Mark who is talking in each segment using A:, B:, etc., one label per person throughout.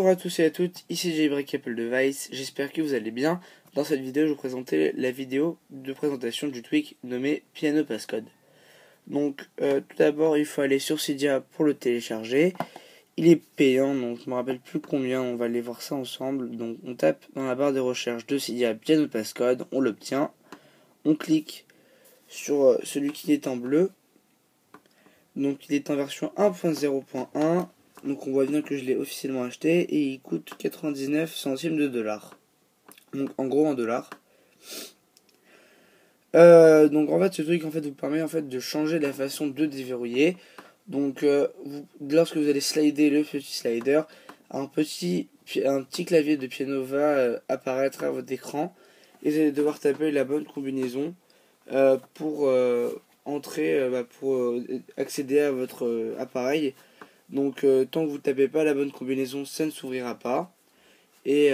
A: Bonjour à tous et à toutes, ici Jailbreak Apple Device, j'espère que vous allez bien. Dans cette vidéo, je vais vous présenter la vidéo de présentation du tweak nommé Piano Passcode. Donc, tout d'abord, il faut aller sur Cydia pour le télécharger. Il est payant, donc je me rappelle plus combien, on va aller voir ça ensemble. Donc, on tape dans la barre de recherche de Cydia Piano Passcode, on l'obtient. On clique sur celui qui est en bleu. Donc, il est en version 1.0.1. Donc on voit bien que je l'ai officiellement acheté et il coûte 99 centimes de dollars. Donc en gros en dollars. Donc en fait ce truc vous permet de changer la façon de déverrouiller. Donc lorsque vous allez slider le petit slider, un petit clavier de piano va apparaître à votre écran et vous allez devoir taper la bonne combinaison pour accéder à votre appareil. Donc tant que vous ne tapez pas la bonne combinaison, ça ne s'ouvrira pas. Et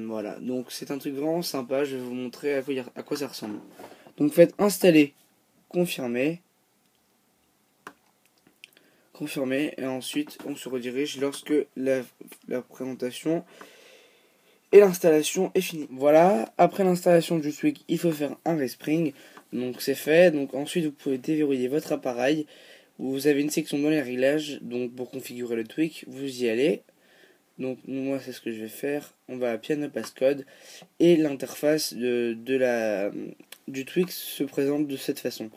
A: voilà, donc c'est un truc vraiment sympa, je vais vous montrer à quoi ça ressemble. Donc faites installer, confirmer, et ensuite on se redirige lorsque la présentation et l'installation est finie. Voilà, après l'installation du tweak, il faut faire un respring, donc c'est fait. Donc ensuite vous pouvez déverrouiller votre appareil. Vous avez une section dans les réglages, donc pour configurer le tweak, vous y allez. Donc moi c'est ce que je vais faire. On va à Piano Passcode et l'interface du tweak se présente de cette façon.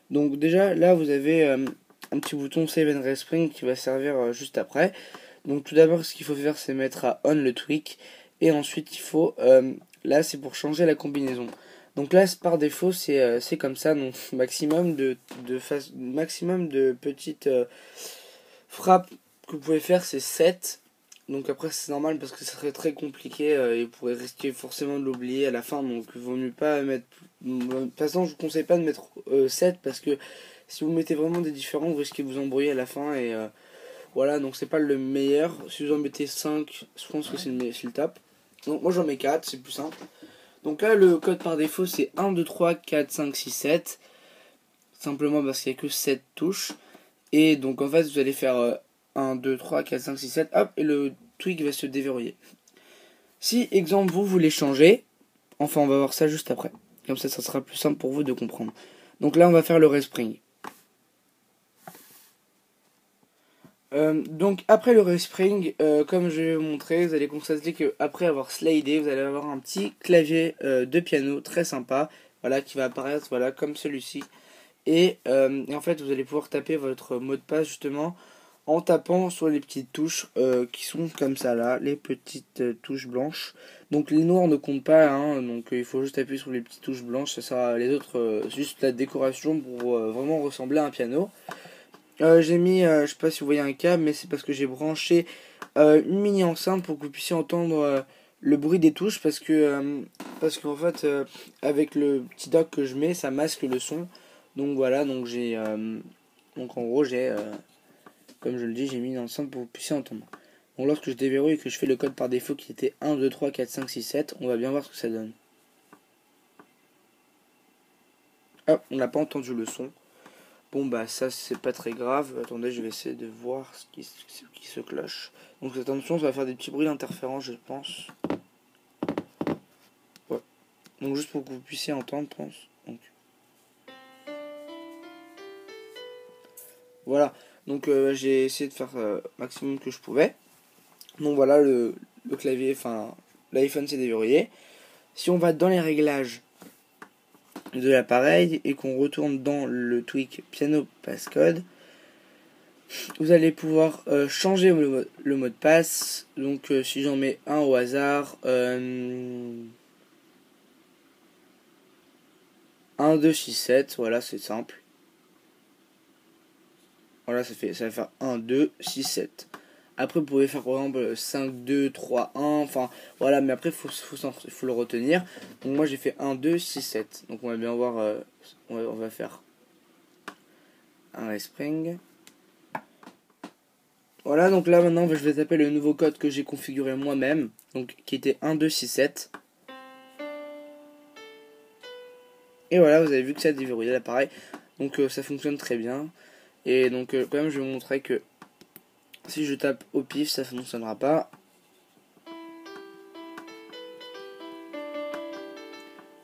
A: Donc déjà là vous avez un petit bouton Save and Respring qui va servir juste après. Donc tout d'abord ce qu'il faut faire c'est mettre à On le tweak et ensuite il faut là c'est pour changer la combinaison. Donc là par défaut c'est comme ça, donc maximum de petites frappes que vous pouvez faire c'est 7. Donc après c'est normal parce que ça serait très compliqué et vous pourrez risquer forcément de l'oublier à la fin, donc il vaut mieux pas mettre. De toute façon je vous conseille pas de mettre 7 parce que si vous mettez vraiment des différents vous risquez de vous embrouiller à la fin et voilà, donc c'est pas le meilleur. Si vous en mettez 5 je pense que c'est le top. Donc moi j'en mets 4, c'est plus simple. Donc là le code par défaut c'est 1, 2, 3, 4, 5, 6, 7. Simplement parce qu'il n'y a que 7 touches. Et donc en fait vous allez faire 1, 2, 3, 4, 5, 6, 7, hop, et le tweak va se déverrouiller. Si, exemple, vous voulez changer, enfin on va voir ça juste après. Comme ça sera plus simple pour vous de comprendre. Donc là on va faire le respring. Donc après le respring, comme je vais vous montrer, vous allez constater que après avoir slidé, vous allez avoir un petit clavier de piano très sympa, voilà, qui va apparaître, voilà, comme celui-ci. Et en fait vous allez pouvoir taper votre mot de passe justement en tapant sur les petites touches qui sont comme ça là, les petites touches blanches. Donc les noirs ne comptent pas, hein, donc il faut juste appuyer sur les petites touches blanches, ça sera les autres juste la décoration pour vraiment ressembler à un piano. J'ai mis, je sais pas si vous voyez un câble, mais c'est parce que j'ai branché une mini enceinte pour que vous puissiez entendre le bruit des touches, parce qu'en fait avec le petit dock que je mets, ça masque le son. Donc voilà, donc donc en gros j'ai comme je le dis, j'ai mis une enceinte pour que vous puissiez entendre. Donc lorsque je déverrouille et que je fais le code par défaut qui était 1, 2, 3, 4, 5, 6, 7, on va bien voir ce que ça donne. Hop, on n'a pas entendu le son. Bon bah ça c'est pas très grave. Attendez, je vais essayer de voir ce qui se cloche. Donc attention, ça va faire des petits bruits d'interférence je pense. Ouais. Donc juste pour que vous puissiez entendre, je pense. Donc. Voilà. Donc j'ai essayé de faire maximum que je pouvais. Donc voilà, le clavier, enfin l'iPhone s'est déverrouillé. Si on va dans les réglages de l'appareil et qu'on retourne dans le tweak Piano Passcode, vous allez pouvoir changer le mot de passe. Donc si j'en mets un au hasard, 1, 2, 6, 7, voilà, c'est simple. Voilà, ça va faire 1, 2, 6, 7. Après, vous pouvez faire par exemple 5, 2, 3, 1. Enfin, voilà, mais après, il faut le retenir. Donc, moi, j'ai fait 1, 2, 6, 7. Donc, on va bien voir. On va faire un respring. Voilà, donc là, maintenant, je vais taper le nouveau code que j'ai configuré moi-même. Donc, qui était 1, 2, 6, 7. Et voilà, vous avez vu que ça a déverrouillé l'appareil. Donc, ça fonctionne très bien. Et donc, quand même, je vais vous montrer que si je tape au pif, ça ne fonctionnera pas.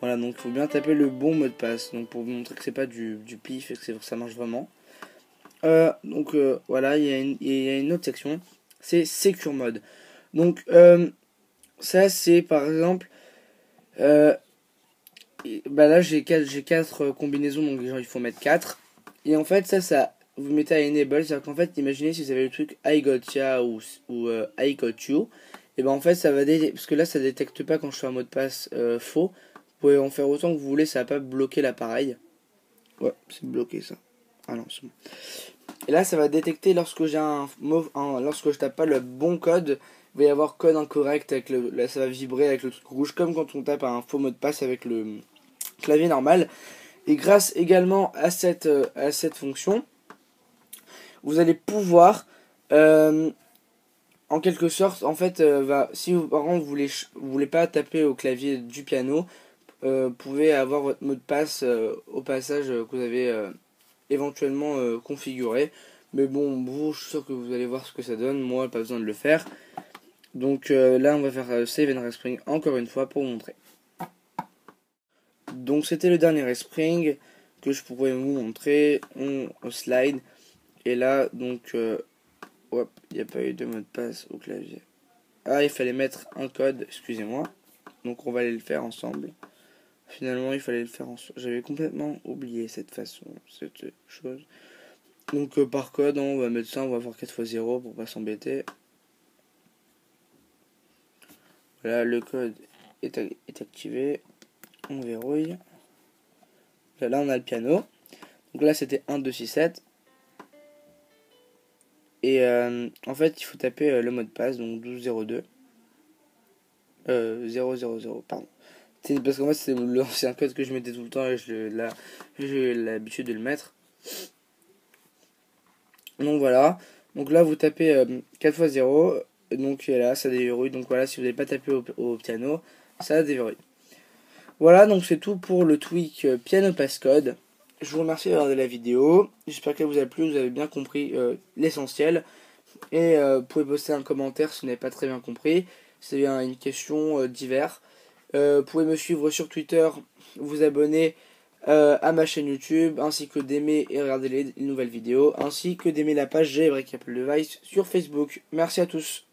A: Voilà, donc il faut bien taper le bon mot de passe. Donc pour vous montrer que c'est pas du pif et que ça marche vraiment. Voilà, il y a une autre section, c'est Secure Mode. Donc ça c'est par exemple, là j'ai 4 combinaisons, donc genre, il faut mettre 4. Et en fait ça vous mettez à enable, c'est-à-dire qu'en fait imaginez si vous avez le truc I got ya ou I got you, et ben en fait ça va parce que là ça détecte pas quand je fais un mot de passe faux. Vous pouvez en faire autant que vous voulez, ça va pas bloquer l'appareil. Ouais, c'est bloqué ça. Ah non, c'est bon. Et là, ça va détecter lorsque j'ai lorsque je tape pas le bon code, il va y avoir code incorrect avec là, ça va vibrer avec le truc rouge, comme quand on tape un faux mot de passe avec le clavier normal. Et grâce également à cette fonction, vous allez pouvoir, en quelque sorte, en fait, si vous, par exemple vous voulez pas taper au clavier du piano, vous pouvez avoir votre mot de passe au passage que vous avez éventuellement configuré. Mais bon, vous, je suis sûr que vous allez voir ce que ça donne. Moi, pas besoin de le faire. Donc là, on va faire Save and Respring encore une fois pour vous montrer. Donc c'était le dernier respring que je pourrais vous montrer. On slide. Et là, donc, hop, il n'y a pas eu de mot de passe au clavier. Ah, il fallait mettre un code, excusez-moi. Donc on va aller le faire ensemble. Finalement, il fallait le faire ensemble. J'avais complètement oublié cette chose. Donc par code, on va mettre ça, on va faire 4 x 0 pour pas s'embêter. Voilà, le code est activé. On verrouille. Là, on a le piano. Donc là, c'était 1, 2, 6, 7. Et en fait, il faut taper le mot de passe, donc 1202. 000, pardon. Parce que moi, c'est l'ancien code que je mettais tout le temps et j'ai l'habitude de le mettre. Donc voilà. Donc là, vous tapez 4 x 0. Donc là, ça déverrouille. Donc voilà, si vous n'avez pas tapé au piano, ça déverrouille. Voilà, donc c'est tout pour le tweak piano passcode. Je vous remercie d'avoir regardé la vidéo. J'espère qu'elle vous a plu, vous avez bien compris l'essentiel. Et vous pouvez poster un commentaire si vous n'avez pas très bien compris. C'est bien une question divers. Vous pouvez me suivre sur Twitter, vous abonner à ma chaîne YouTube, ainsi que d'aimer et regarder les nouvelles vidéos, ainsi que d'aimer la page J Breakable Device sur Facebook. Merci à tous.